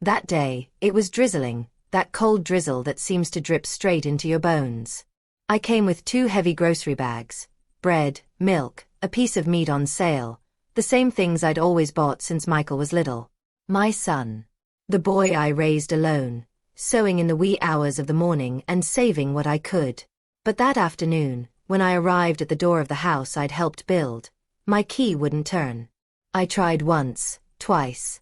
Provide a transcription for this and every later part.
That day, it was drizzling, that cold drizzle that seems to drip straight into your bones. I came with 2 heavy grocery bags, bread, milk, a piece of meat on sale, the same things I'd always bought since Michael was little. My son. The boy I raised alone, sewing in the wee hours of the morning and saving what I could. But that afternoon, when I arrived at the door of the house I'd helped build, my key wouldn't turn. I tried once, twice,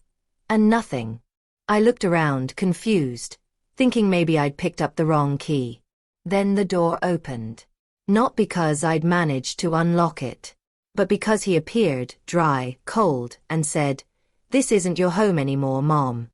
and nothing. I looked around, confused, thinking maybe I'd picked up the wrong key. Then the door opened. Not because I'd managed to unlock it, but because he appeared, dry, cold, and said, "This isn't your home anymore, Mom."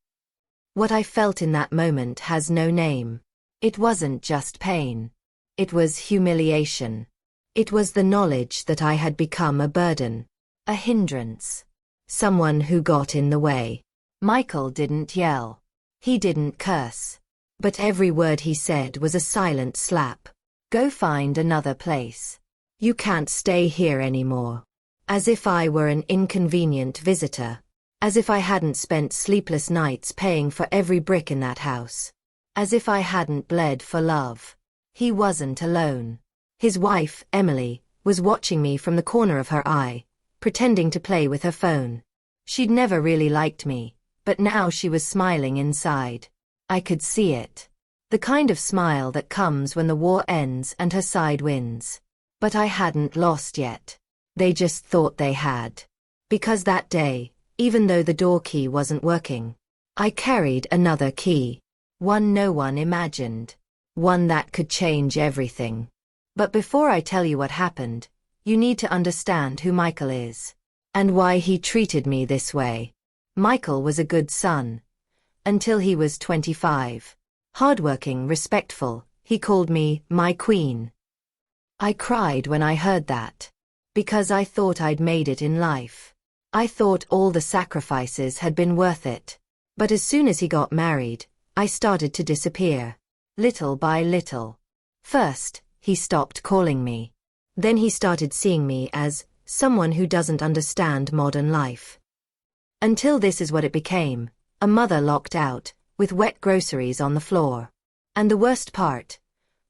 What I felt in that moment has no name. It wasn't just pain. It was humiliation. It was the knowledge that I had become a burden, a hindrance, someone who got in the way. Michael didn't yell. He didn't curse. But every word he said was a silent slap. Go find another place. You can't stay here anymore. As if I were an inconvenient visitor. As if I hadn't spent sleepless nights paying for every brick in that house. As if I hadn't bled for love. He wasn't alone. His wife, Emily, was watching me from the corner of her eye, pretending to play with her phone. She'd never really liked me, but now she was smiling inside. I could see it. The kind of smile that comes when the war ends and her side wins. But I hadn't lost yet. They just thought they had. Because that day, even though the door key wasn't working, I carried another key. One no one imagined. One that could change everything. But before I tell you what happened, you need to understand who Michael is. And why he treated me this way. Michael was a good son. Until he was 25. Hardworking, respectful, he called me my queen. I cried when I heard that. Because I thought I'd made it in life. I thought all the sacrifices had been worth it. But as soon as he got married, I started to disappear. Little by little. First, he stopped calling me. Then he started seeing me as someone who doesn't understand modern life. Until this is what it became, a mother locked out, with wet groceries on the floor. And the worst part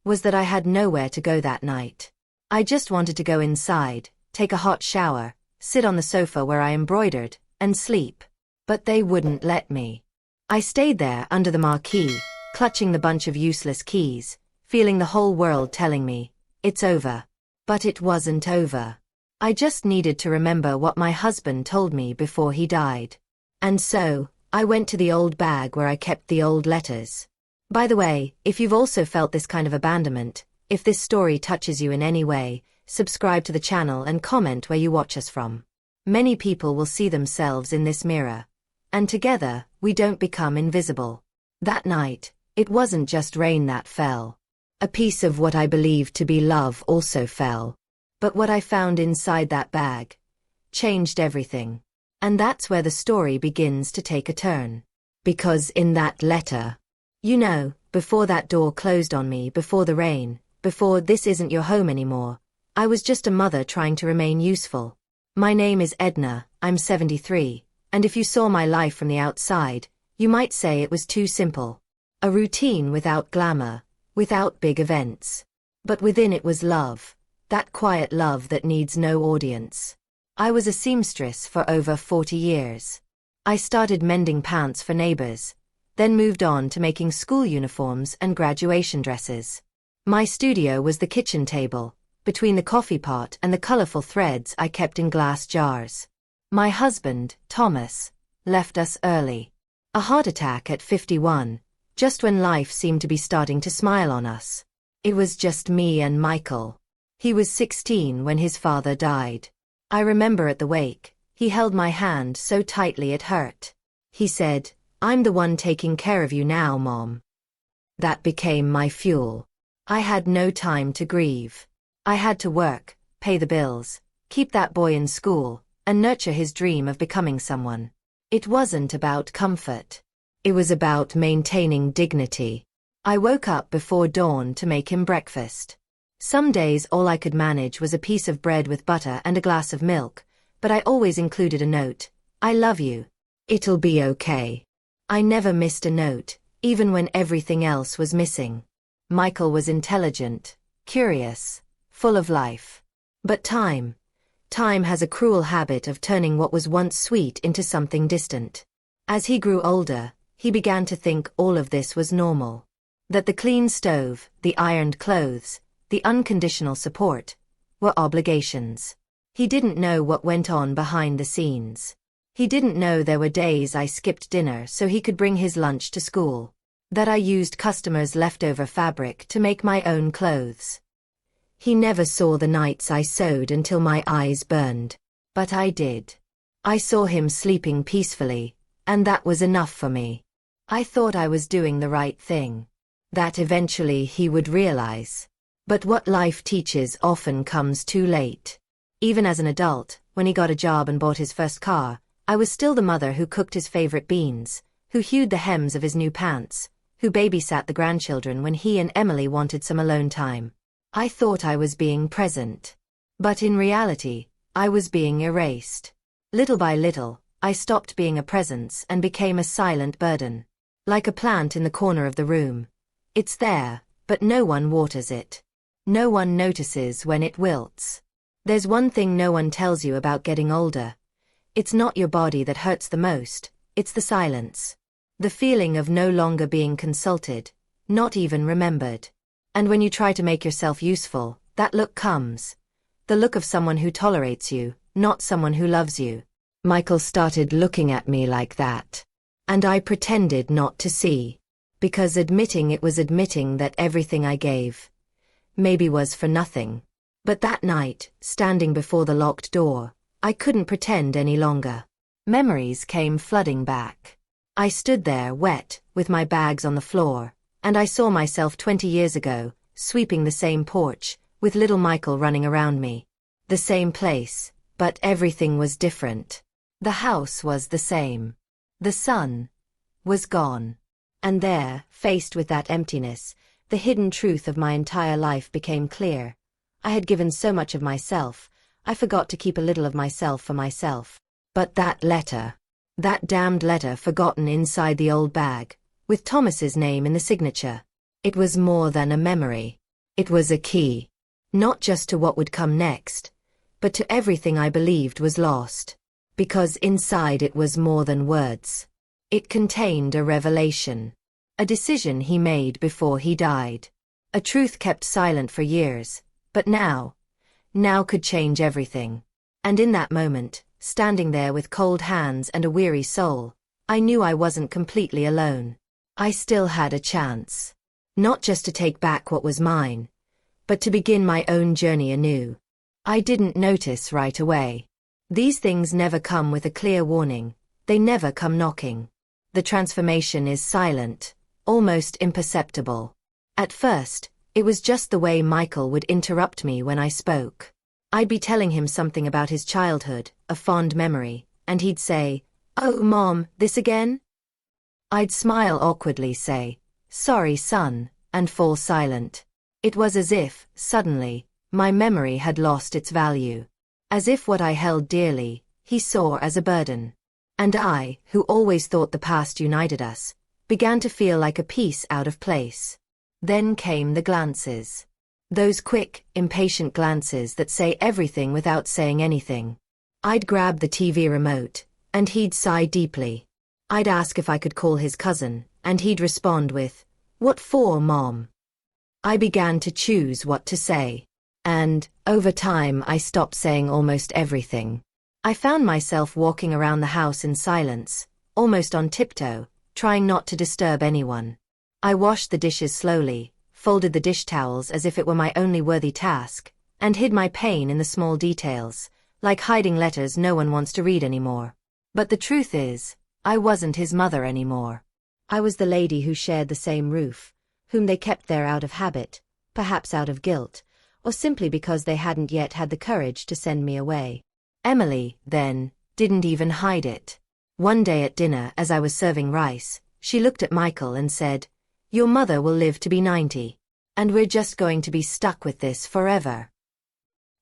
was that I had nowhere to go that night. I just wanted to go inside, take a hot shower, sit on the sofa where I embroidered, and sleep. But they wouldn't let me. I stayed there under the marquee, clutching the bunch of useless keys, feeling the whole world telling me, it's over. But it wasn't over. I just needed to remember what my husband told me before he died. And so, I went to the old bag where I kept the old letters. By the way, if you've also felt this kind of abandonment, if this story touches you in any way, subscribe to the channel and comment where you watch us from. Many people will see themselves in this mirror. And together, we don't become invisible. That night, it wasn't just rain that fell. A piece of what I believed to be love also fell. But what I found inside that bag changed everything. And that's where the story begins to take a turn. Because in that letter, you know, before that door closed on me, before the rain, before this isn't your home anymore, I was just a mother trying to remain useful. My name is Edna, I'm 73, and if you saw my life from the outside, you might say it was too simple. A routine without glamour, without big events. But within it was love, that quiet love that needs no audience. I was a seamstress for over 40 years. I started mending pants for neighbors, then moved on to making school uniforms and graduation dresses. My studio was the kitchen table, between the coffee pot and the colorful threads I kept in glass jars. My husband, Thomas, left us early. A heart attack at 51. Just when life seemed to be starting to smile on us. It was just me and Michael. He was 16 when his father died. I remember at the wake, he held my hand so tightly it hurt. He said, "I'm the one taking care of you now, Mom." That became my fuel. I had no time to grieve. I had to work, pay the bills, keep that boy in school, and nurture his dream of becoming someone. It wasn't about comfort. It was about maintaining dignity. I woke up before dawn to make him breakfast. Some days all I could manage was a piece of bread with butter and a glass of milk, but I always included a note, "I love you. It'll be okay." I never missed a note, even when everything else was missing. Michael was intelligent, curious, full of life. But time has a cruel habit of turning what was once sweet into something distant. As he grew older, he began to think all of this was normal. That the clean stove, the ironed clothes, the unconditional support, were obligations. He didn't know what went on behind the scenes. He didn't know there were days I skipped dinner so he could bring his lunch to school. That I used customers' leftover fabric to make my own clothes. He never saw the nights I sewed until my eyes burned. But I did. I saw him sleeping peacefully, and that was enough for me. I thought I was doing the right thing. That eventually he would realize. But what life teaches often comes too late. Even as an adult, when he got a job and bought his first car, I was still the mother who cooked his favorite beans, who hued the hems of his new pants, who babysat the grandchildren when he and Emily wanted some alone time. I thought I was being present. But in reality, I was being erased. Little by little, I stopped being a presence and became a silent burden. Like a plant in the corner of the room. It's there, but no one waters it. No one notices when it wilts. There's one thing no one tells you about getting older. It's not your body that hurts the most, it's the silence. The feeling of no longer being consulted, not even remembered. And when you try to make yourself useful, that look comes. The look of someone who tolerates you, not someone who loves you. Michael started looking at me like that. And I pretended not to see. Because admitting it was admitting that everything I gave maybe was for nothing. But that night, standing before the locked door, I couldn't pretend any longer. Memories came flooding back. I stood there wet, with my bags on the floor, and I saw myself 20 years ago, sweeping the same porch, with little Michael running around me. The same place, but everything was different. The house was the same. The sun was gone. And there, faced with that emptiness, the hidden truth of my entire life became clear. I had given so much of myself, I forgot to keep a little of myself for myself. But that letter. That damned letter forgotten inside the old bag, with Thomas's name in the signature. It was more than a memory. It was a key. Not just to what would come next, but to everything I believed was lost. Because inside it was more than words. It contained a revelation. A decision he made before he died. A truth kept silent for years, but now could change everything. And in that moment, standing there with cold hands and a weary soul, I knew I wasn't completely alone. I still had a chance. Not just to take back what was mine, but to begin my own journey anew. I didn't notice right away. These things never come with a clear warning, they never come knocking. The transformation is silent, almost imperceptible. At first, it was just the way Michael would interrupt me when I spoke. I'd be telling him something about his childhood, a fond memory, and he'd say, "Oh, Mom, this again?" I'd smile awkwardly, say, "Sorry, son," and fall silent. It was as if, suddenly, my memory had lost its value. As if what I held dearly, he saw as a burden. And I, who always thought the past united us, began to feel like a piece out of place. Then came the glances. Those quick, impatient glances that say everything without saying anything. I'd grab the TV remote, and he'd sigh deeply. I'd ask if I could call his cousin, and he'd respond with, "What for, Mom?" I began to choose what to say. And, over time, I stopped saying almost everything. I found myself walking around the house in silence, almost on tiptoe, trying not to disturb anyone. I washed the dishes slowly, folded the dish towels as if it were my only worthy task, and hid my pain in the small details, like hiding letters no one wants to read anymore. But the truth is, I wasn't his mother anymore. I was the lady who shared the same roof, whom they kept there out of habit, perhaps out of guilt, or simply because they hadn't yet had the courage to send me away. Emily, then, didn't even hide it. One day at dinner as I was serving rice, she looked at Michael and said, "Your mother will live to be 90. And we're just going to be stuck with this forever."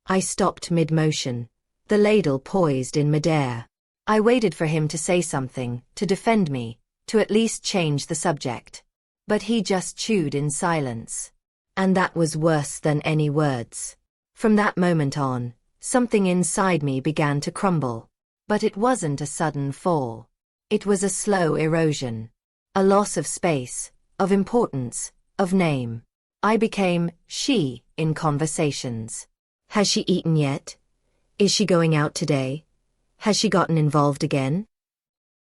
I stopped mid-motion, the ladle poised in midair. I waited for him to say something, to defend me, to at least change the subject. But he just chewed in silence. And that was worse than any words. From that moment on, something inside me began to crumble. But it wasn't a sudden fall. It was a slow erosion. A loss of space, of importance, of name. I became she in conversations. Has she eaten yet? Is she going out today? Has she gotten involved again?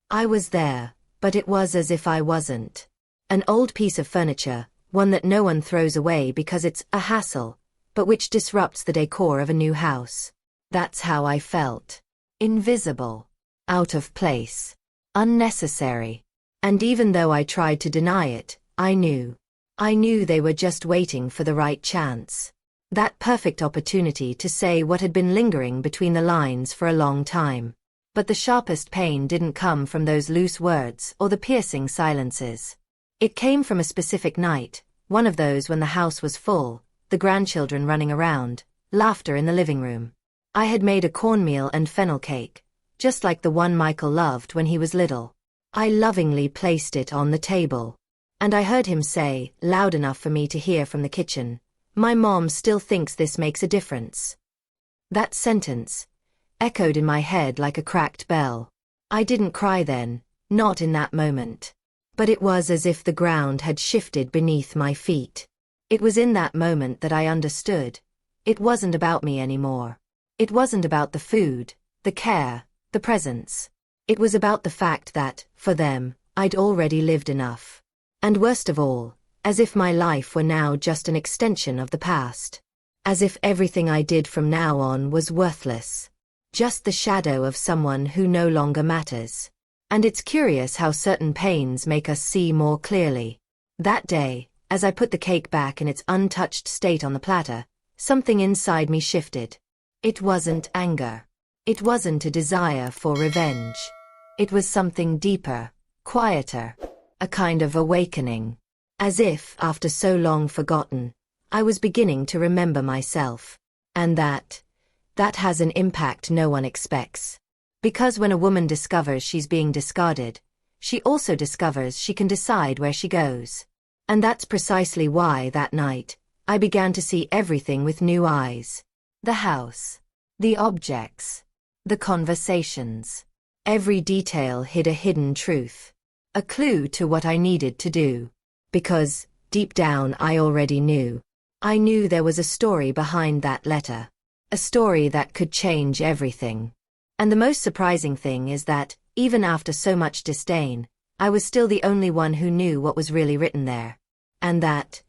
I was there, but it was as if I wasn't. An old piece of furniture, one that no one throws away because it's a hassle, but which disrupts the decor of a new house. That's how I felt. Invisible. Out of place. Unnecessary. And even though I tried to deny it, I knew. I knew they were just waiting for the right chance. That perfect opportunity to say what had been lingering between the lines for a long time. But the sharpest pain didn't come from those loose words or the piercing silences. It came from a specific night, one of those when the house was full, the grandchildren running around, laughter in the living room. I had made a cornmeal and fennel cake, just like the one Michael loved when he was little. I lovingly placed it on the table. And I heard him say, loud enough for me to hear from the kitchen, "My mom still thinks this makes a difference." That sentence echoed in my head like a cracked bell. I didn't cry then, not in that moment. But it was as if the ground had shifted beneath my feet. It was in that moment that I understood. It wasn't about me anymore. It wasn't about the food, the care, the presents. It was about the fact that, for them, I'd already lived enough. And worst of all, as if my life were now just an extension of the past. As if everything I did from now on was worthless. Just the shadow of someone who no longer matters. And it's curious how certain pains make us see more clearly. That day, as I put the cake back in its untouched state on the platter, something inside me shifted. It wasn't anger. It wasn't a desire for revenge. It was something deeper, quieter, a kind of awakening. As if, after so long forgotten, I was beginning to remember myself. And that has an impact no one expects. Because when a woman discovers she's being discarded, she also discovers she can decide where she goes. And that's precisely why that night, I began to see everything with new eyes. The house. The objects. The conversations. Every detail hid a hidden truth. A clue to what I needed to do. Because, deep down I already knew. I knew there was a story behind that letter. A story that could change everything. And the most surprising thing is that, even after so much disdain, I was still the only one who knew what was really written there. And that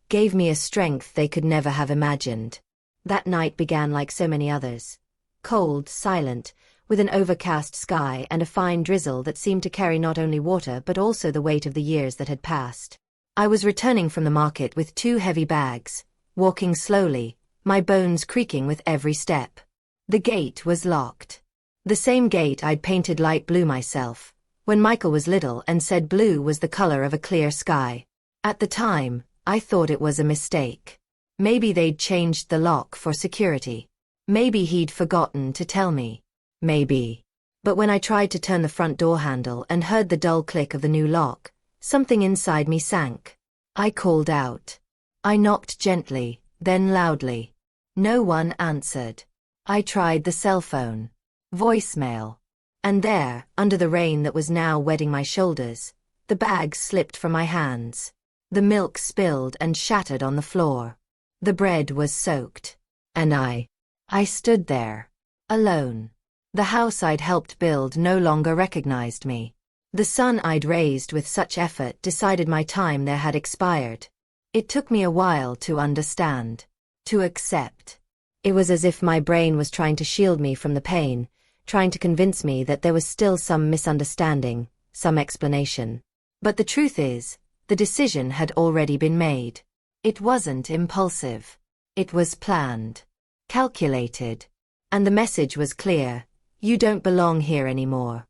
gave me a strength they could never have imagined. That night began like so many others. Cold, silent, with an overcast sky and a fine drizzle that seemed to carry not only water but also the weight of the years that had passed. I was returning from the market with 2 heavy bags, walking slowly, my bones creaking with every step. The gate was locked. The same gate I'd painted light blue myself, when Michael was little and said blue was the color of a clear sky. At the time, I thought it was a mistake. Maybe they'd changed the lock for security. Maybe he'd forgotten to tell me. Maybe. But when I tried to turn the front door handle and heard the dull click of the new lock, something inside me sank. I called out. I knocked gently, then loudly. No one answered. I tried the cell phone. Voicemail. And there, under the rain that was now wetting my shoulders, the bags slipped from my hands. The milk spilled and shattered on the floor. The bread was soaked. And I stood there. Alone. The house I'd helped build no longer recognized me. The son I'd raised with such effort decided my time there had expired. It took me a while to understand. To accept. It was as if my brain was trying to shield me from the pain, trying to convince me that there was still some misunderstanding, some explanation. But the truth is, the decision had already been made. It wasn't impulsive. It was planned. Calculated. And the message was clear. You don't belong here anymore.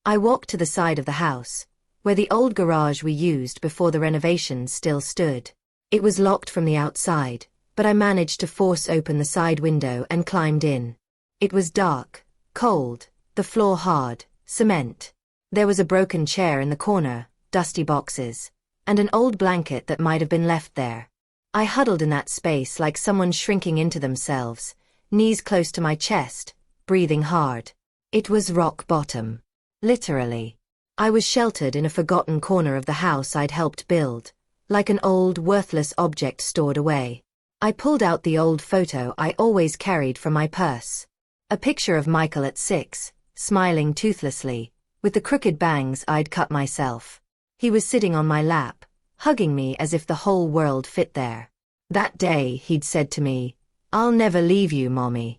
I walked to the side of the house, where the old garage we used before the renovations still stood. It was locked from the outside, but I managed to force open the side window and climbed in. It was dark, cold, the floor hard, cement. There was a broken chair in the corner, dusty boxes, and an old blanket that might have been left there. I huddled in that space like someone shrinking into themselves, knees close to my chest, breathing hard. It was rock bottom. Literally. I was sheltered in a forgotten corner of the house I'd helped build, like an old, worthless object stored away. I pulled out the old photo I always carried from my purse. A picture of Michael at 6, smiling toothlessly, with the crooked bangs I'd cut myself. He was sitting on my lap, hugging me as if the whole world fit there. That day, he'd said to me, "I'll never leave you, Mommy."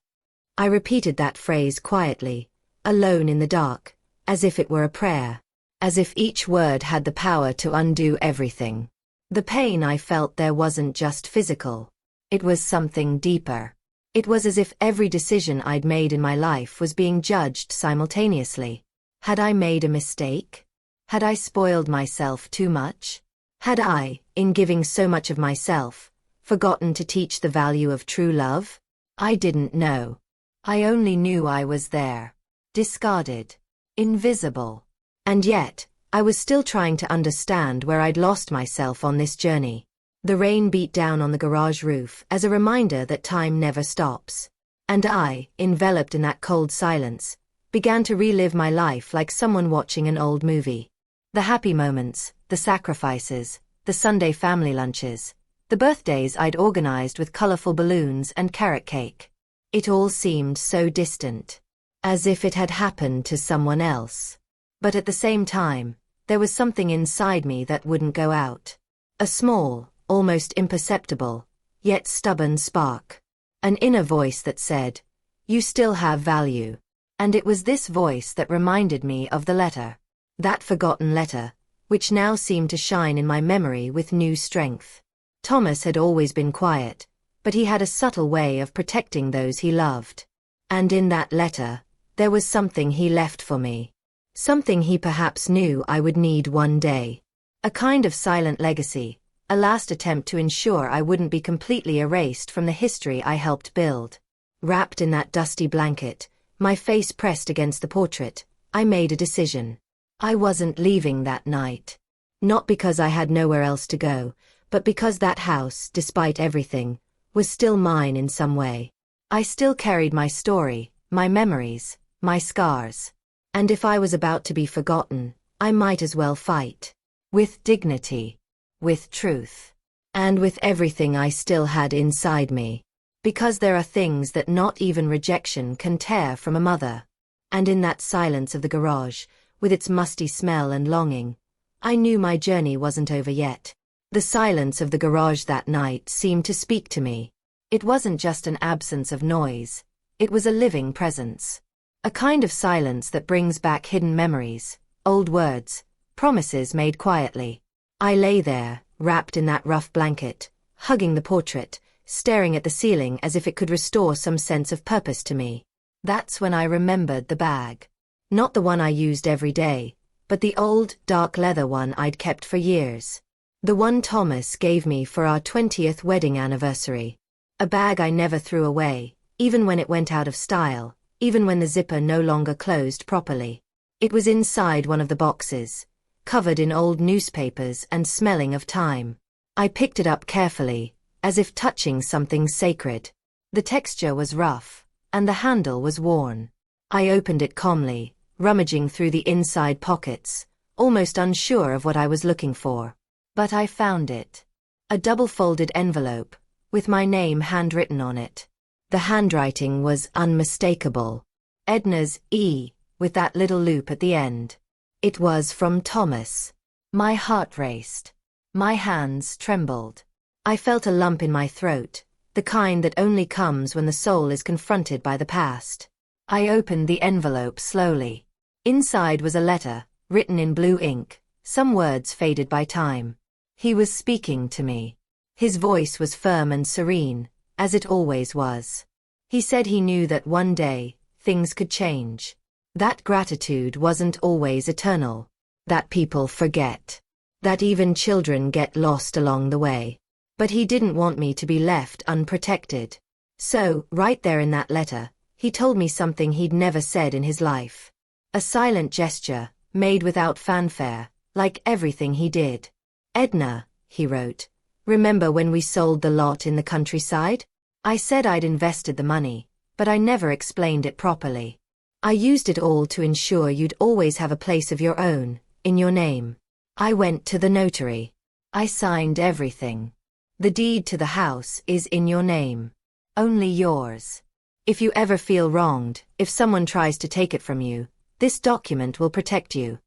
I repeated that phrase quietly, alone in the dark, as if it were a prayer, as if each word had the power to undo everything. The pain I felt there wasn't just physical. It was something deeper. It was as if every decision I'd made in my life was being judged simultaneously. Had I made a mistake? Had I spoiled myself too much? Had I, in giving so much of myself, forgotten to teach the value of true love? I didn't know. I only knew I was there. Discarded. Invisible. And yet, I was still trying to understand where I'd lost myself on this journey. The rain beat down on the garage roof as a reminder that time never stops. And I, enveloped in that cold silence, began to relive my life like someone watching an old movie. The happy moments, the sacrifices, the Sunday family lunches, the birthdays I'd organized with colorful balloons and carrot cake. It all seemed so distant. As if it had happened to someone else. But at the same time, there was something inside me that wouldn't go out. A small, almost imperceptible, yet stubborn spark. An inner voice that said, "You still have value." And it was this voice that reminded me of the letter. That forgotten letter, which now seemed to shine in my memory with new strength. Thomas had always been quiet, but he had a subtle way of protecting those he loved. And in that letter, there was something he left for me. Something he perhaps knew I would need one day. A kind of silent legacy, a last attempt to ensure I wouldn't be completely erased from the history I helped build. Wrapped in that dusty blanket, my face pressed against the portrait, I made a decision. I wasn't leaving that night. Not because I had nowhere else to go, but because that house, despite everything, was still mine in some way. I still carried my story, my memories, my scars. And if I was about to be forgotten, I might as well fight. With dignity. With truth. And with everything I still had inside me. Because there are things that not even rejection can tear from a mother. And in that silence of the garage, with its musty smell and longing, I knew my journey wasn't over yet. The silence of the garage that night seemed to speak to me. It wasn't just an absence of noise. It was a living presence. A kind of silence that brings back hidden memories, old words, promises made quietly. I lay there, wrapped in that rough blanket, hugging the portrait, staring at the ceiling as if it could restore some sense of purpose to me. That's when I remembered the bag. Not the one I used every day, but the old, dark leather one I'd kept for years. The one Thomas gave me for our 20th wedding anniversary. A bag I never threw away, even when it went out of style, even when the zipper no longer closed properly. It was inside one of the boxes, covered in old newspapers and smelling of time. I picked it up carefully, as if touching something sacred. The texture was rough, and the handle was worn. I opened it calmly, rummaging through the inside pockets, almost unsure of what I was looking for. But I found it. A double-folded envelope, with my name handwritten on it. The handwriting was unmistakable. Edna's E, with that little loop at the end. It was from Thomas. My heart raced. My hands trembled. I felt a lump in my throat, the kind that only comes when the soul is confronted by the past. I opened the envelope slowly. Inside was a letter, written in blue ink, some words faded by time. He was speaking to me. His voice was firm and serene, as it always was. He said he knew that one day, things could change. That gratitude wasn't always eternal. That people forget. That even children get lost along the way. But he didn't want me to be left unprotected. So, right there in that letter, he told me something he'd never said in his life. A silent gesture, made without fanfare, like everything he did. "Edna," he wrote, "remember when we sold the lot in the countryside? I said I'd invested the money, but I never explained it properly. I used it all to ensure you'd always have a place of your own, in your name. I went to the notary. I signed everything. The deed to the house is in your name. Only yours. If you ever feel wronged, if someone tries to take it from you, this document will protect you."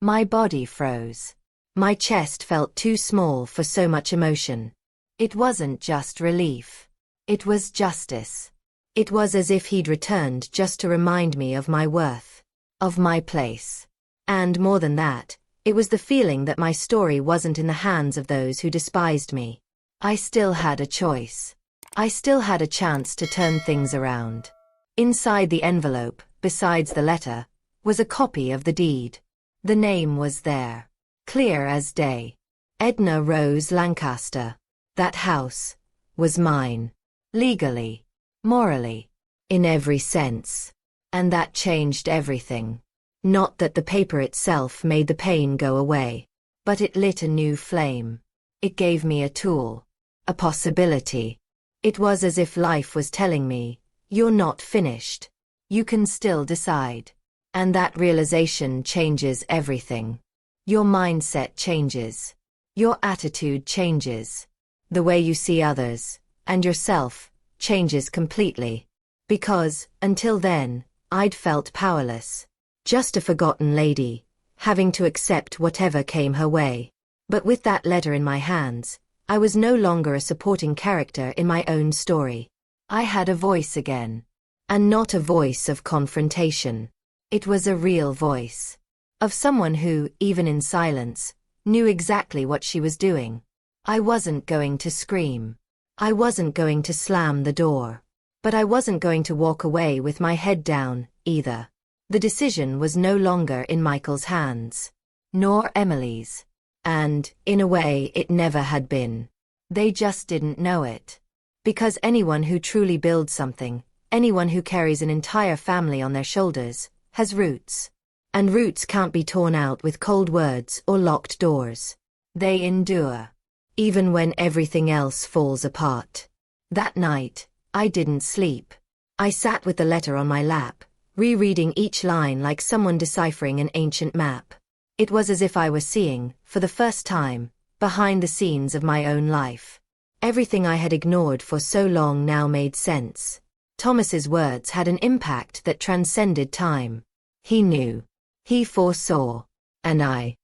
My body froze. My chest felt too small for so much emotion. It wasn't just relief. It was justice. It was as if he'd returned just to remind me of my worth, of my place. And more than that, it was the feeling that my story wasn't in the hands of those who despised me. I still had a choice. I still had a chance to turn things around. Inside the envelope, besides the letter, was a copy of the deed. The name was there, clear as day. Edna Rose Lancaster. That house was mine. Legally, morally, in every sense. And that changed everything. Not that the paper itself made the pain go away, but it lit a new flame. It gave me a tool, a possibility. It was as if life was telling me, you're not finished. You can still decide. And that realization changes everything. Your mindset changes. Your attitude changes. The way you see others, and yourself, changes completely. Because, until then, I'd felt powerless. Just a forgotten lady, having to accept whatever came her way. But with that letter in my hands, I was no longer a supporting character in my own story. I had a voice again. And not a voice of confrontation. It was a real voice. Of someone who, even in silence, knew exactly what she was doing. I wasn't going to scream. I wasn't going to slam the door. But I wasn't going to walk away with my head down, either. The decision was no longer in Michael's hands. Nor Emily's. And, in a way, it never had been. They just didn't know it. Because anyone who truly builds something, anyone who carries an entire family on their shoulders, has roots. And roots can't be torn out with cold words or locked doors. They endure. Even when everything else falls apart. That night, I didn't sleep. I sat with the letter on my lap, rereading each line like someone deciphering an ancient map. It was as if I were seeing, for the first time, behind the scenes of my own life. Everything I had ignored for so long now made sense. Thomas's words had an impact that transcended time. He knew. He foresaw. And I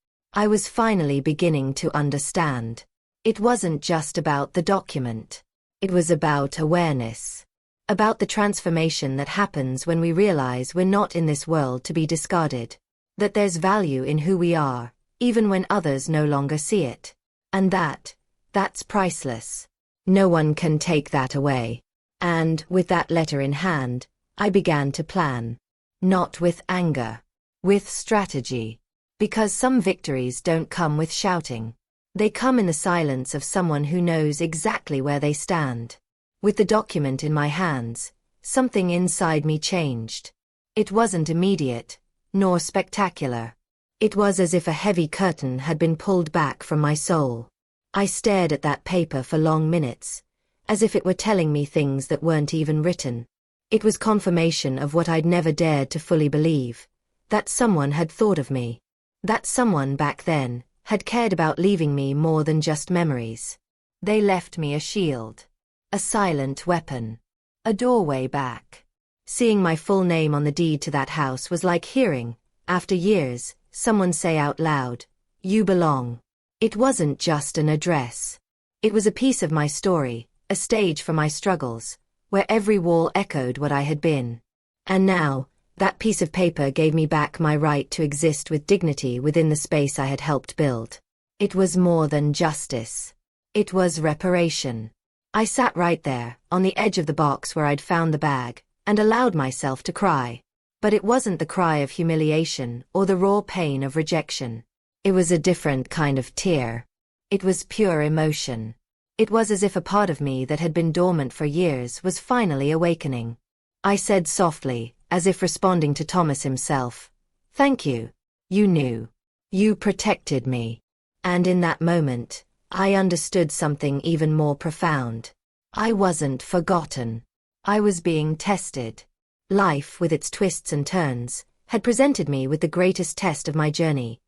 was finally beginning to understand. It wasn't just about the document. It was about awareness. About the transformation that happens when we realize we're not in this world to be discarded. That there's value in who we are, even when others no longer see it. And that's priceless. No one can take that away. And, with that letter in hand, I began to plan. Not with anger. With strategy. Because some victories don't come with shouting. They come in the silence of someone who knows exactly where they stand. With the document in my hands, something inside me changed. It wasn't immediate, nor spectacular. It was as if a heavy curtain had been pulled back from my soul. I stared at that paper for long minutes, as if it were telling me things that weren't even written. It was confirmation of what I'd never dared to fully believe. That someone had thought of me. That someone back then had cared about leaving me more than just memories. They left me a shield. A silent weapon. A doorway back. Seeing my full name on the deed to that house was like hearing, after years, someone say out loud, "You belong." It wasn't just an address. It was a piece of my story, a stage for my struggles, where every wall echoed what I had been. And now, that piece of paper gave me back my right to exist with dignity within the space I had helped build. It was more than justice. It was reparation. I sat right there, on the edge of the box where I'd found the bag, and allowed myself to cry. But it wasn't the cry of humiliation or the raw pain of rejection. It was a different kind of tear. It was pure emotion. It was as if a part of me that had been dormant for years was finally awakening. I said softly, as if responding to Thomas himself, "Thank you." You knew. You protected me. And in that moment, I understood something even more profound. I wasn't forgotten. I was being tested. Life, with its twists and turns, had presented me with the greatest test of my journey,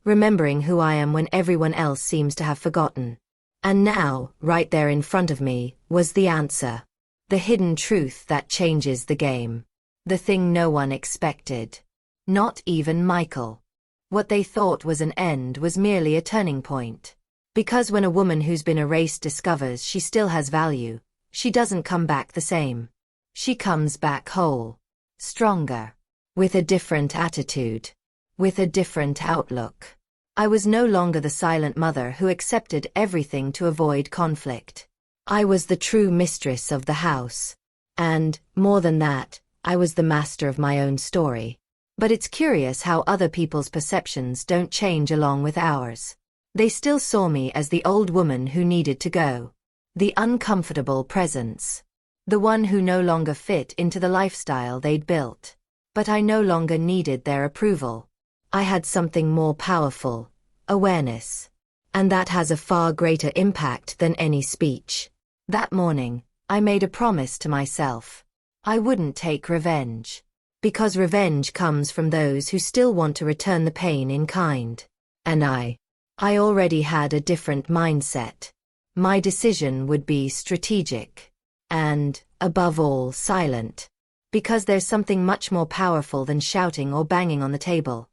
remembering who I am when everyone else seems to have forgotten. And now, right there in front of me, was the answer. The hidden truth that changes the game. The thing no one expected. Not even Michael. What they thought was an end was merely a turning point. Because when a woman who's been erased discovers she still has value, she doesn't come back the same. She comes back whole. Stronger. With a different attitude. With a different outlook. I was no longer the silent mother who accepted everything to avoid conflict. I was the true mistress of the house. And, more than that, I was the master of my own story. But it's curious how other people's perceptions don't change along with ours. They still saw me as the old woman who needed to go. The uncomfortable presence. The one who no longer fit into the lifestyle they'd built. But I no longer needed their approval. I had something more powerful, awareness. And that has a far greater impact than any speech. That morning, I made a promise to myself. I wouldn't take revenge. Because revenge comes from those who still want to return the pain in kind. And I already had a different mindset. My decision would be strategic. And, above all, silent. Because there's something much more powerful than shouting or banging on the table.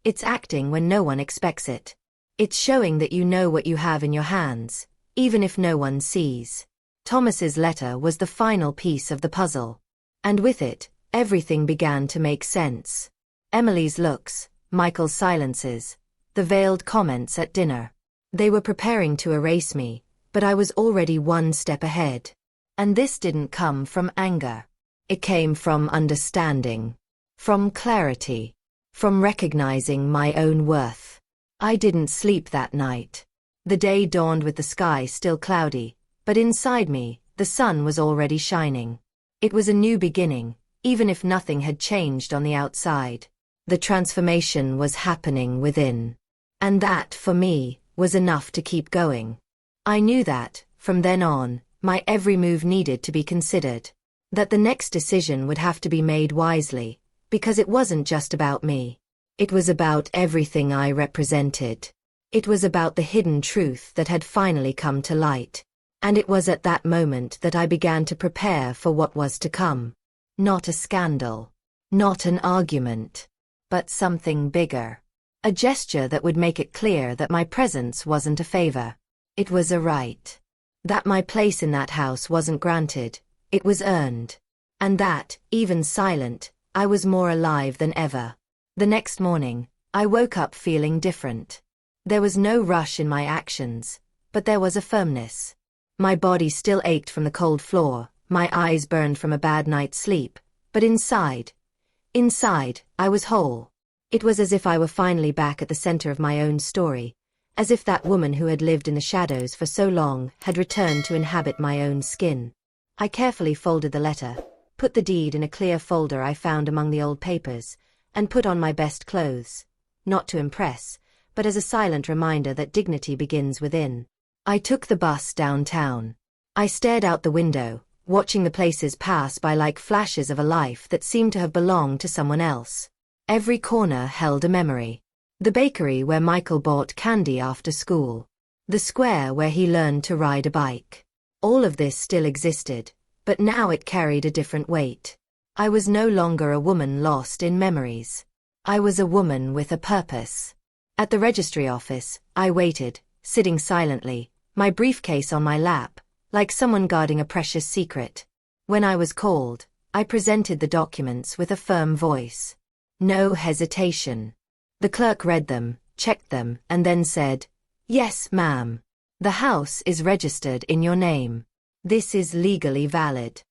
It's acting when no one expects it. It's showing that you know what you have in your hands, even if no one sees. Thomas's letter was the final piece of the puzzle. And with it, everything began to make sense. Emily's looks, Michael's silences, the veiled comments at dinner. They were preparing to erase me, but I was already one step ahead. And this didn't come from anger. It came from understanding. From clarity. From recognizing my own worth. I didn't sleep that night. The day dawned with the sky still cloudy, but inside me, the sun was already shining. It was a new beginning, even if nothing had changed on the outside. The transformation was happening within. And that, for me, was enough to keep going. I knew that, from then on, my every move needed to be considered. That the next decision would have to be made wisely, because it wasn't just about me. It was about everything I represented. It was about the hidden truth that had finally come to light. And it was at that moment that I began to prepare for what was to come. Not a scandal. Not an argument. But something bigger. A gesture that would make it clear that my presence wasn't a favor. It was a right. That my place in that house wasn't granted, it was earned. And that, even silent, I was more alive than ever. The next morning, I woke up feeling different. There was no rush in my actions, but there was a firmness. My body still ached from the cold floor, my eyes burned from a bad night's sleep, but inside, I was whole. It was as if I were finally back at the center of my own story, as if that woman who had lived in the shadows for so long had returned to inhabit my own skin. I carefully folded the letter, put the deed in a clear folder I found among the old papers, and put on my best clothes. Not to impress, but as a silent reminder that dignity begins within. I took the bus downtown. I stared out the window, watching the places pass by like flashes of a life that seemed to have belonged to someone else. Every corner held a memory. The bakery where Michael bought candy after school. The square where he learned to ride a bike. All of this still existed, but now it carried a different weight. I was no longer a woman lost in memories. I was a woman with a purpose. At the registry office, I waited, sitting silently, my briefcase on my lap, like someone guarding a precious secret. When I was called, I presented the documents with a firm voice. No hesitation. The clerk read them, checked them, and then said, "Yes, ma'am. The house is registered in your name. This is legally valid."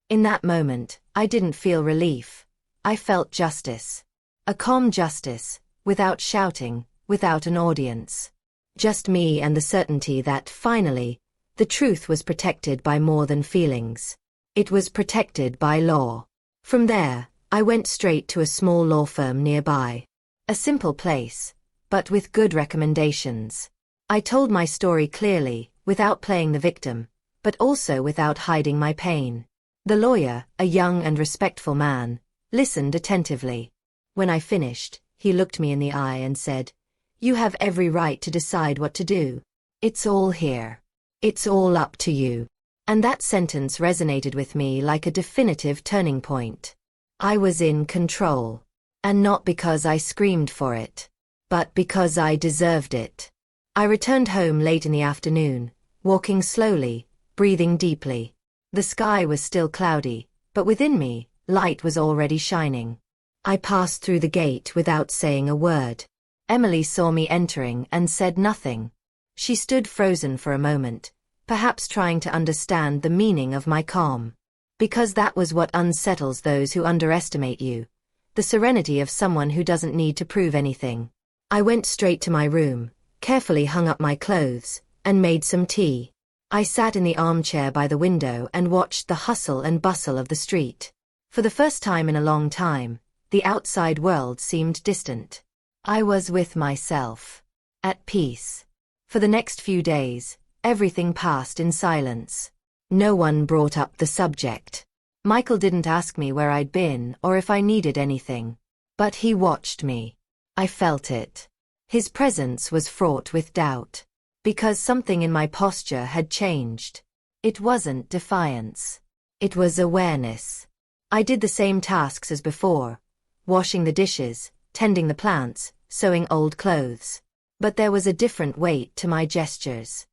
In that moment, I didn't feel relief. I felt justice. A calm justice, without shouting, without an audience. Just me and the certainty that, finally, the truth was protected by more than feelings. It was protected by law. From there, I went straight to a small law firm nearby. A simple place, but with good recommendations. I told my story clearly, without playing the victim, but also without hiding my pain. The lawyer, a young and respectful man, listened attentively. When I finished, he looked me in the eye and said, "You have every right to decide what to do. It's all here. It's all up to you." And that sentence resonated with me like a definitive turning point. I was in control. And not because I screamed for it, but because I deserved it. I returned home late in the afternoon, walking slowly, breathing deeply. The sky was still cloudy, but within me, light was already shining. I passed through the gate without saying a word. Emily saw me entering and said nothing. She stood frozen for a moment, perhaps trying to understand the meaning of my calm. Because that was what unsettles those who underestimate you. The serenity of someone who doesn't need to prove anything. I went straight to my room, carefully hung up my clothes, and made some tea. I sat in the armchair by the window and watched the hustle and bustle of the street. For the first time in a long time, the outside world seemed distant. I was with myself. At peace. For the next few days, everything passed in silence. No one brought up the subject. Michael didn't ask me where I'd been or if I needed anything. But he watched me. I felt it. His presence was fraught with doubt. Because something in my posture had changed. It wasn't defiance. It was awareness. I did the same tasks as before. Washing the dishes, tending the plants, sewing old clothes. But there was a different weight to my gestures.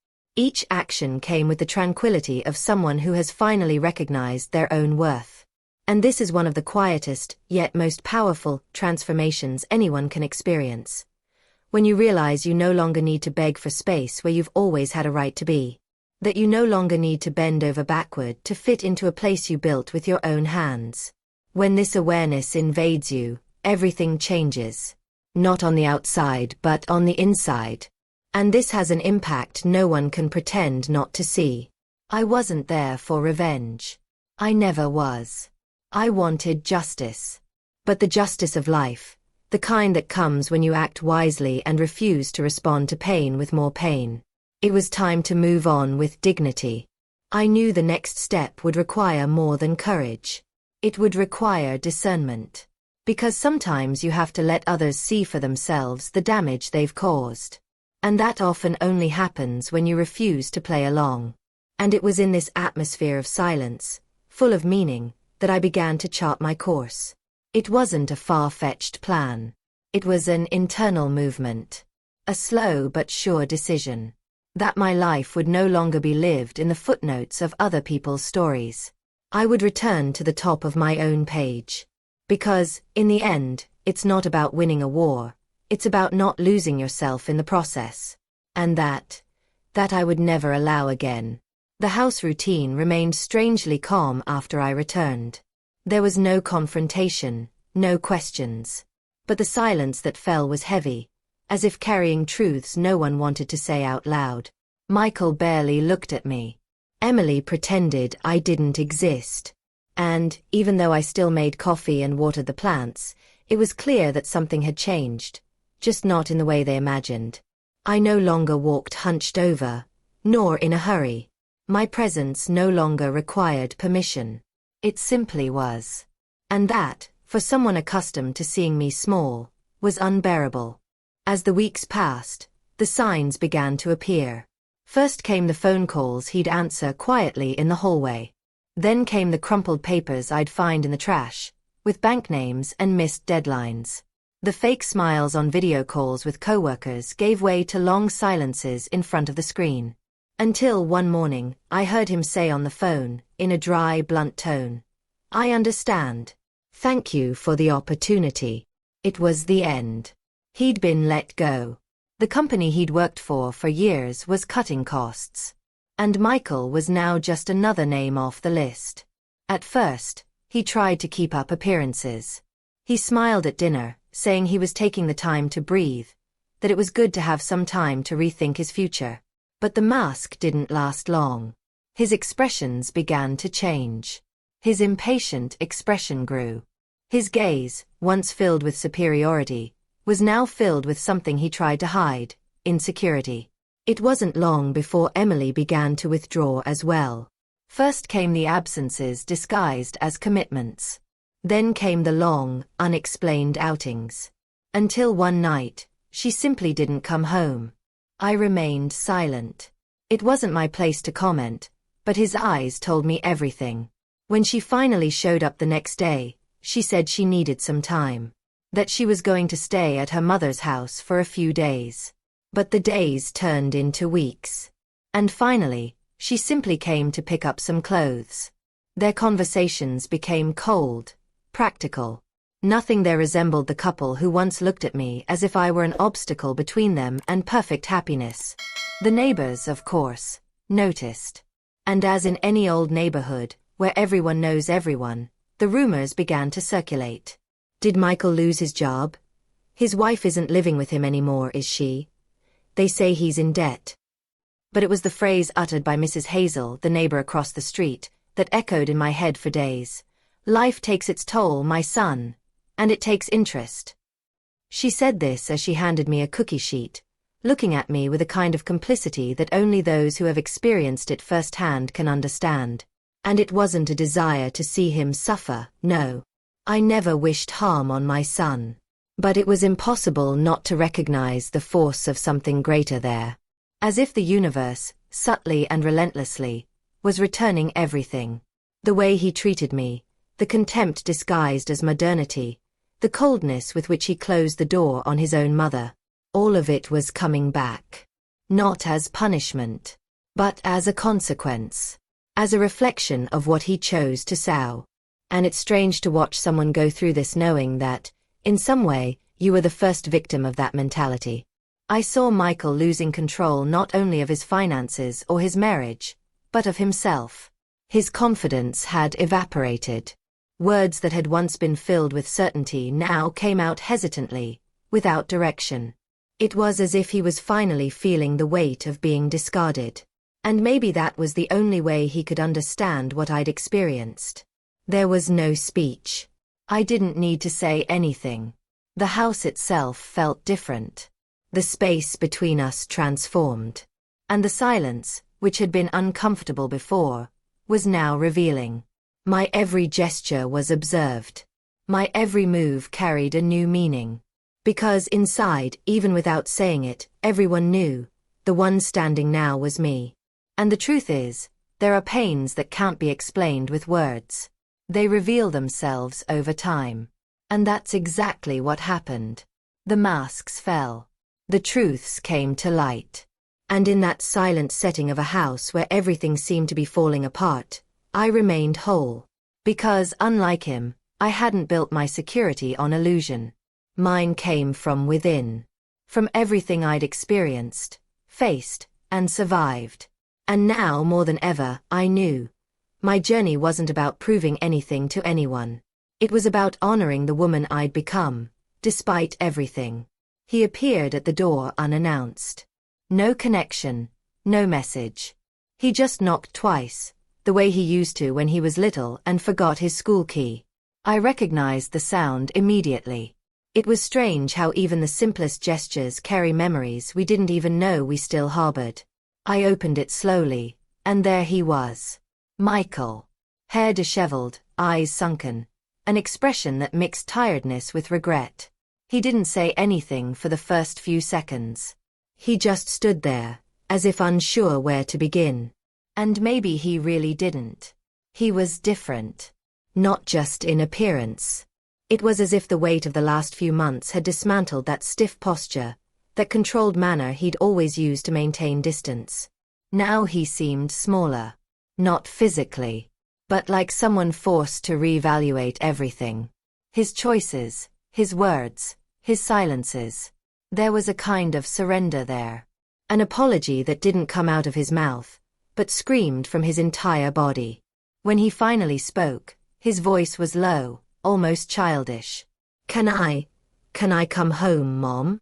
Each action came with the tranquility of someone who has finally recognized their own worth. And this is one of the quietest, yet most powerful, transformations anyone can experience. When you realize you no longer need to beg for space where you've always had a right to be. That you no longer need to bend over backward to fit into a place you built with your own hands. When this awareness invades you, everything changes. Not on the outside, but on the inside. And this has an impact no one can pretend not to see. I wasn't there for revenge. I never was. I wanted justice. But the justice of life, the kind that comes when you act wisely and refuse to respond to pain with more pain. It was time to move on with dignity. I knew the next step would require more than courage. It would require discernment. Because sometimes you have to let others see for themselves the damage they've caused. And that often only happens when you refuse to play along. And it was in this atmosphere of silence, full of meaning, that I began to chart my course. It wasn't a far-fetched plan. It was an internal movement. A slow but sure decision. That my life would no longer be lived in the footnotes of other people's stories. I would return to the top of my own page. Because, in the end, it's not about winning a war. It's about not losing yourself in the process. And that I would never allow again. The house routine remained strangely calm after I returned. There was no confrontation, no questions. But the silence that fell was heavy, as if carrying truths no one wanted to say out loud. Michael barely looked at me. Emily pretended I didn't exist. And, even though I still made coffee and watered the plants, it was clear that something had changed. Just not in the way they imagined. I no longer walked hunched over, nor in a hurry. My presence no longer required permission. It simply was. And that, for someone accustomed to seeing me small, was unbearable. As the weeks passed, the signs began to appear. First came the phone calls he'd answer quietly in the hallway. Then came the crumpled papers I'd find in the trash, with bank names and missed deadlines. The fake smiles on video calls with coworkers gave way to long silences in front of the screen. Until one morning, I heard him say on the phone, in a dry, blunt tone, "I understand. Thank you for the opportunity." It was the end. He'd been let go. The company he'd worked for years was cutting costs. And Michael was now just another name off the list. At first, he tried to keep up appearances. He smiled at dinner, saying he was taking the time to breathe, that it was good to have some time to rethink his future. But the mask didn't last long. His expressions began to change. His impatient expression grew. His gaze, once filled with superiority, was now filled with something he tried to hide: insecurity. It wasn't long before Emily began to withdraw as well. First came the absences disguised as commitments. Then came the long, unexplained outings. Until one night, she simply didn't come home. I remained silent. It wasn't my place to comment, but his eyes told me everything. When she finally showed up the next day, she said she needed some time. That she was going to stay at her mother's house for a few days. But the days turned into weeks. And finally, she simply came to pick up some clothes. Their conversations became cold, practical. Nothing there resembled the couple who once looked at me as if I were an obstacle between them and perfect happiness. The neighbors, of course, noticed. And as in any old neighborhood, where everyone knows everyone, the rumors began to circulate. Did Michael lose his job? His wife isn't living with him anymore, is she? They say he's in debt. But it was the phrase uttered by Mrs. Hazel, the neighbor across the street, that echoed in my head for days. Life takes its toll, my son. And it takes interest. She said this as she handed me a cookie sheet, looking at me with a kind of complicity that only those who have experienced it firsthand can understand. And it wasn't a desire to see him suffer, no. I never wished harm on my son. But it was impossible not to recognize the force of something greater there. As if the universe, subtly and relentlessly, was returning everything. The way he treated me, the contempt disguised as modernity, the coldness with which he closed the door on his own mother, all of it was coming back. Not as punishment, but as a consequence. As a reflection of what he chose to sow. And it's strange to watch someone go through this knowing that, in some way, you were the first victim of that mentality. I saw Michael losing control not only of his finances or his marriage, but of himself. His confidence had evaporated. Words that had once been filled with certainty now came out hesitantly, without direction. It was as if he was finally feeling the weight of being discarded. And maybe that was the only way he could understand what I'd experienced. There was no speech. I didn't need to say anything. The house itself felt different. The space between us transformed. And the silence, which had been uncomfortable before, was now revealing. My every gesture was observed. My every move carried a new meaning. Because inside, even without saying it, everyone knew, the one standing now was me. And the truth is, there are pains that can't be explained with words. They reveal themselves over time. And that's exactly what happened. The masks fell. The truths came to light. And in that silent setting of a house where everything seemed to be falling apart, I remained whole. Because, unlike him, I hadn't built my security on illusion. Mine came from within. From everything I'd experienced, faced, and survived. And now more than ever, I knew. My journey wasn't about proving anything to anyone. It was about honoring the woman I'd become, despite everything. He appeared at the door unannounced. No connection, no message. He just knocked twice, the way he used to when he was little and forgot his school key. I recognized the sound immediately. It was strange how even the simplest gestures carry memories we didn't even know we still harbored. I opened it slowly, and there he was. Michael. Hair disheveled, eyes sunken, an expression that mixed tiredness with regret. He didn't say anything for the first few seconds. He just stood there, as if unsure where to begin. And maybe he really didn't. He was different. Not just in appearance. It was as if the weight of the last few months had dismantled that stiff posture, that controlled manner he'd always used to maintain distance. Now he seemed smaller. Not physically, but like someone forced to reevaluate everything. His choices, his words, his silences. There was a kind of surrender there. An apology that didn't come out of his mouth, but screamed from his entire body. When he finally spoke, his voice was low, almost childish. Can I come home, Mom?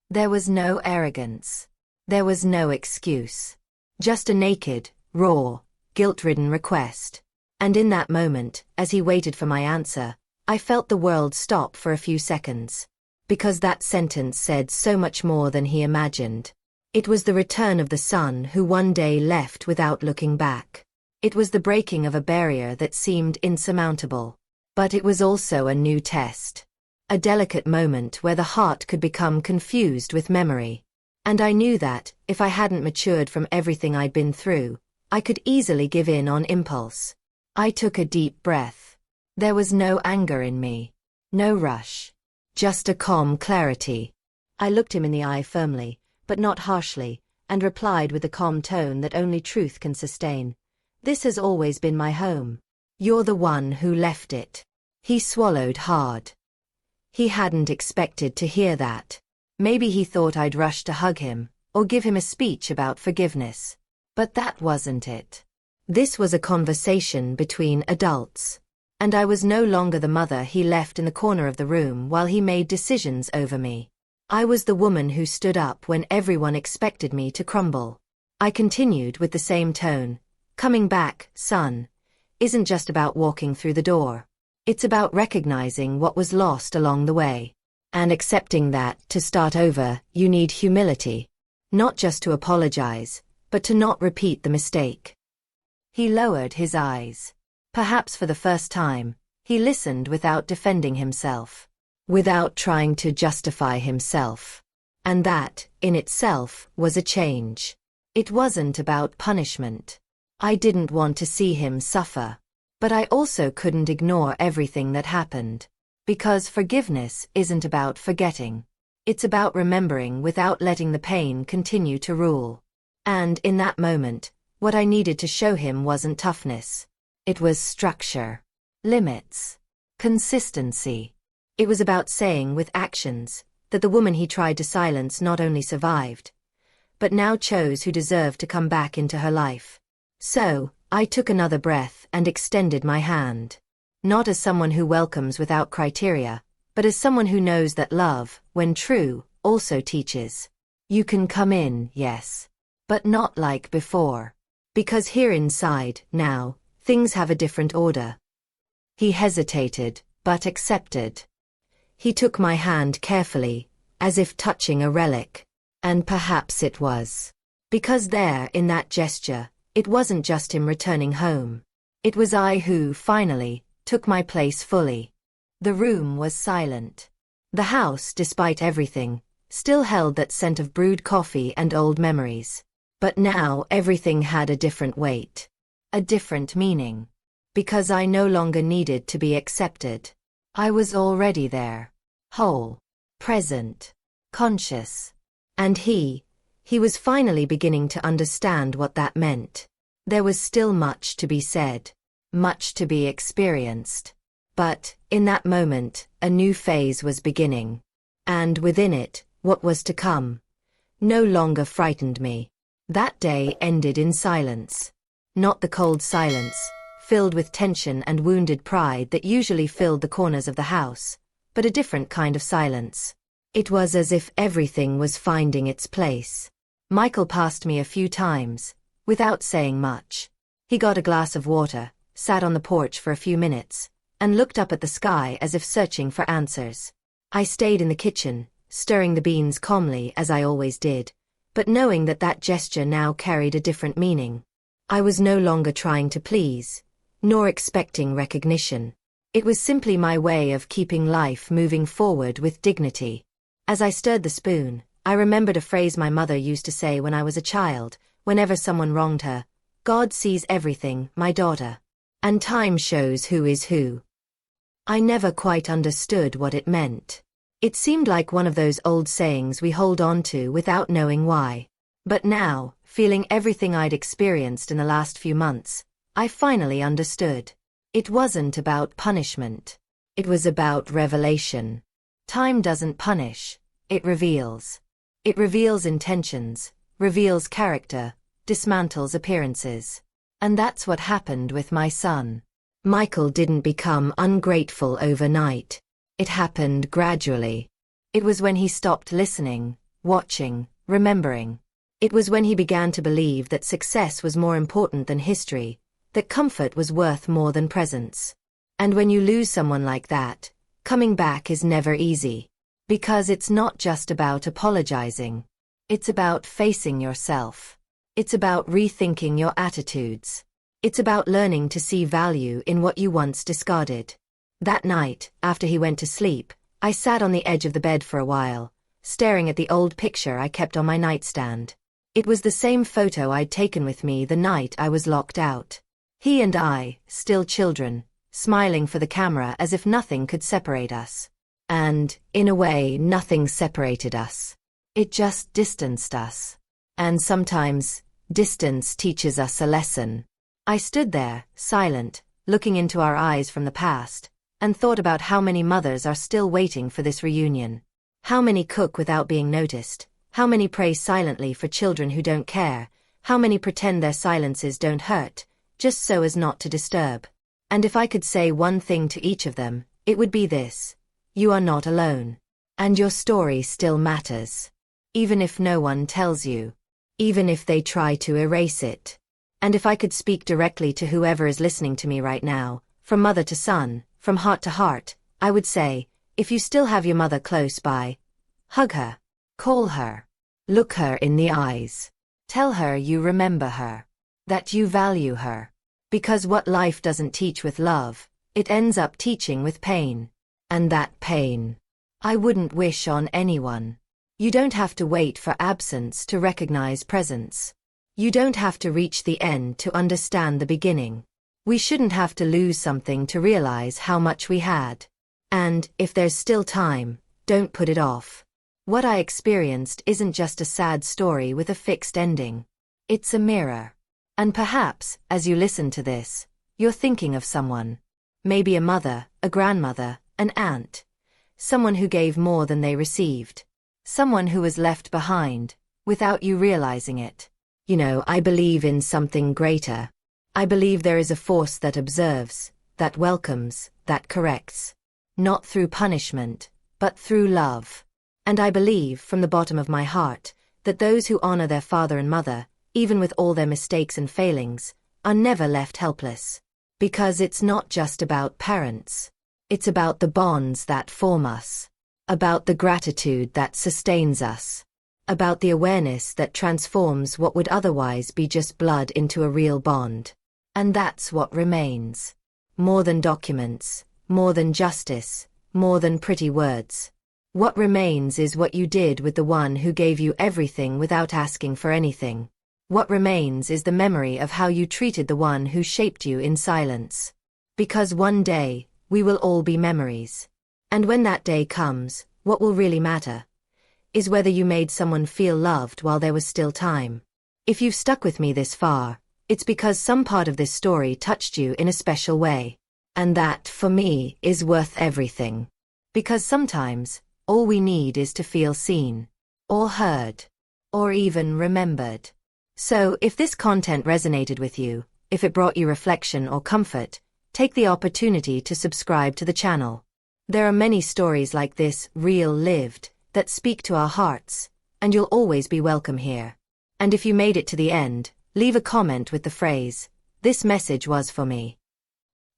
There was no arrogance. There was no excuse. Just a naked, raw, guilt-ridden request. And in that moment, as he waited for my answer, I felt the world stop for a few seconds. because that sentence said so much more than he imagined. It was the return of the son who one day left without looking back. It was the breaking of a barrier that seemed insurmountable. But it was also a new test. A delicate moment where the heart could become confused with memory. And I knew that, if I hadn't matured from everything I'd been through, I could easily give in on impulse. I took a deep breath. There was no anger in me. No rush. Just a calm clarity. I looked him in the eye firmly, but not harshly, and replied with the calm tone that only truth can sustain. This has always been my home. You're the one who left it. He swallowed hard. He hadn't expected to hear that. Maybe he thought I'd rush to hug him, or give him a speech about forgiveness. But that wasn't it. This was a conversation between adults. And I was no longer the mother he left in the corner of the room while he made decisions over me. I was the woman who stood up when everyone expected me to crumble. I continued with the same tone. Coming back, son, isn't just about walking through the door. It's about recognizing what was lost along the way. And accepting that, to start over, you need humility. Not just to apologize, but to not repeat the mistake. He lowered his eyes. Perhaps for the first time, he listened without defending himself. Without trying to justify himself. And that, in itself, was a change. It wasn't about punishment. I didn't want to see him suffer. But I also couldn't ignore everything that happened. Because forgiveness isn't about forgetting. It's about remembering without letting the pain continue to rule. And in that moment, what I needed to show him wasn't toughness. It was structure. Limits. Consistency. It was about saying with actions that the woman he tried to silence not only survived, but now chose who deserved to come back into her life. So, I took another breath and extended my hand. Not as someone who welcomes without criteria, but as someone who knows that love, when true, also teaches. You can come in, yes. But not like before. Because here inside, now, things have a different order. He hesitated, but accepted. He took my hand carefully, as if touching a relic. And perhaps it was. Because there, in that gesture, it wasn't just him returning home. It was I who, finally, took my place fully. The room was silent. The house, despite everything, still held that scent of brewed coffee and old memories. But now everything had a different weight. A different meaning. Because I no longer needed to be accepted. I was already there. Whole. Present. Conscious. And he was finally beginning to understand what that meant. There was still much to be said. Much to be experienced. But, in that moment, a new phase was beginning. And within it, what was to come no longer frightened me. That day ended in silence. Not the cold silence, filled with tension and wounded pride that usually filled the corners of the house, but a different kind of silence. It was as if everything was finding its place. Michael passed me a few times, without saying much. He got a glass of water, sat on the porch for a few minutes, and looked up at the sky as if searching for answers. I stayed in the kitchen, stirring the beans calmly as I always did, but knowing that that gesture now carried a different meaning. I was no longer trying to please, nor expecting recognition. It was simply my way of keeping life moving forward with dignity. As I stirred the spoon, I remembered a phrase my mother used to say when I was a child, whenever someone wronged her. God sees everything, my daughter. And time shows who is who. I never quite understood what it meant. It seemed like one of those old sayings we hold on to without knowing why. But now, feeling everything I'd experienced in the last few months, I finally understood. It wasn't about punishment. It was about revelation. Time doesn't punish, it reveals. It reveals intentions, reveals character, dismantles appearances. And that's what happened with my son. Michael didn't become ungrateful overnight. It happened gradually. It was when he stopped listening, watching, remembering. It was when he began to believe that success was more important than history, that comfort was worth more than presence. And when you lose someone like that, coming back is never easy. Because it's not just about apologizing. It's about facing yourself. It's about rethinking your attitudes. It's about learning to see value in what you once discarded. That night, after he went to sleep, I sat on the edge of the bed for a while, staring at the old picture I kept on my nightstand. It was the same photo I'd taken with me the night I was locked out. He and I, still children, smiling for the camera as if nothing could separate us. And, in a way, nothing separated us. It just distanced us. And sometimes, distance teaches us a lesson. I stood there, silent, looking into our eyes from the past, and thought about how many mothers are still waiting for this reunion. How many cook without being noticed, how many pray silently for children who don't care, how many pretend their silences don't hurt, just so as not to disturb. And if I could say one thing to each of them, it would be this: you are not alone. And your story still matters. Even if no one tells you. Even if they try to erase it. And if I could speak directly to whoever is listening to me right now, from mother to son, from heart to heart, I would say, if you still have your mother close by, hug her, call her, look her in the eyes, tell her you remember her, that you value her. Because what life doesn't teach with love, it ends up teaching with pain. And that pain, I wouldn't wish on anyone. You don't have to wait for absence to recognize presence. You don't have to reach the end to understand the beginning. We shouldn't have to lose something to realize how much we had. And, if there's still time, don't put it off. What I experienced isn't just a sad story with a fixed ending. It's a mirror. And perhaps, as you listen to this, you're thinking of someone. Maybe a mother, a grandmother, an aunt. Someone who gave more than they received. Someone who was left behind, without you realizing it. You know, I believe in something greater. I believe there is a force that observes, that welcomes, that corrects. Not through punishment, but through love. And I believe, from the bottom of my heart, that those who honor their father and mother, even with all their mistakes and failings, are never left helpless. Because it's not just about parents. It's about the bonds that form us. About the gratitude that sustains us. About the awareness that transforms what would otherwise be just blood into a real bond. And that's what remains. More than documents, more than justice, more than pretty words. What remains is what you did with the one who gave you everything without asking for anything. What remains is the memory of how you treated the one who shaped you in silence. Because one day, we will all be memories. And when that day comes, what will really matter is whether you made someone feel loved while there was still time. If you've stuck with me this far, it's because some part of this story touched you in a special way. And that, for me, is worth everything. Because sometimes, all we need is to feel seen, or heard, or even remembered. So, if this content resonated with you, if it brought you reflection or comfort, take the opportunity to subscribe to the channel. There are many stories like this, real lived, that speak to our hearts, and you'll always be welcome here. And if you made it to the end, leave a comment with the phrase, "This message was for me."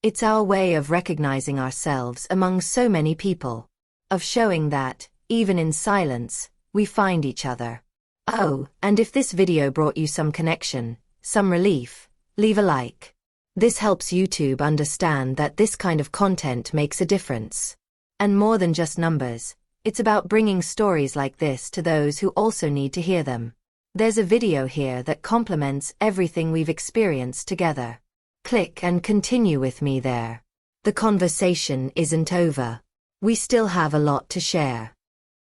It's our way of recognizing ourselves among so many people. Of showing that, even in silence, we find each other. Oh, and if this video brought you some connection, some relief, leave a like. This helps YouTube understand that this kind of content makes a difference. And more than just numbers, it's about bringing stories like this to those who also need to hear them. There's a video here that complements everything we've experienced together. Click and continue with me there. The conversation isn't over. We still have a lot to share.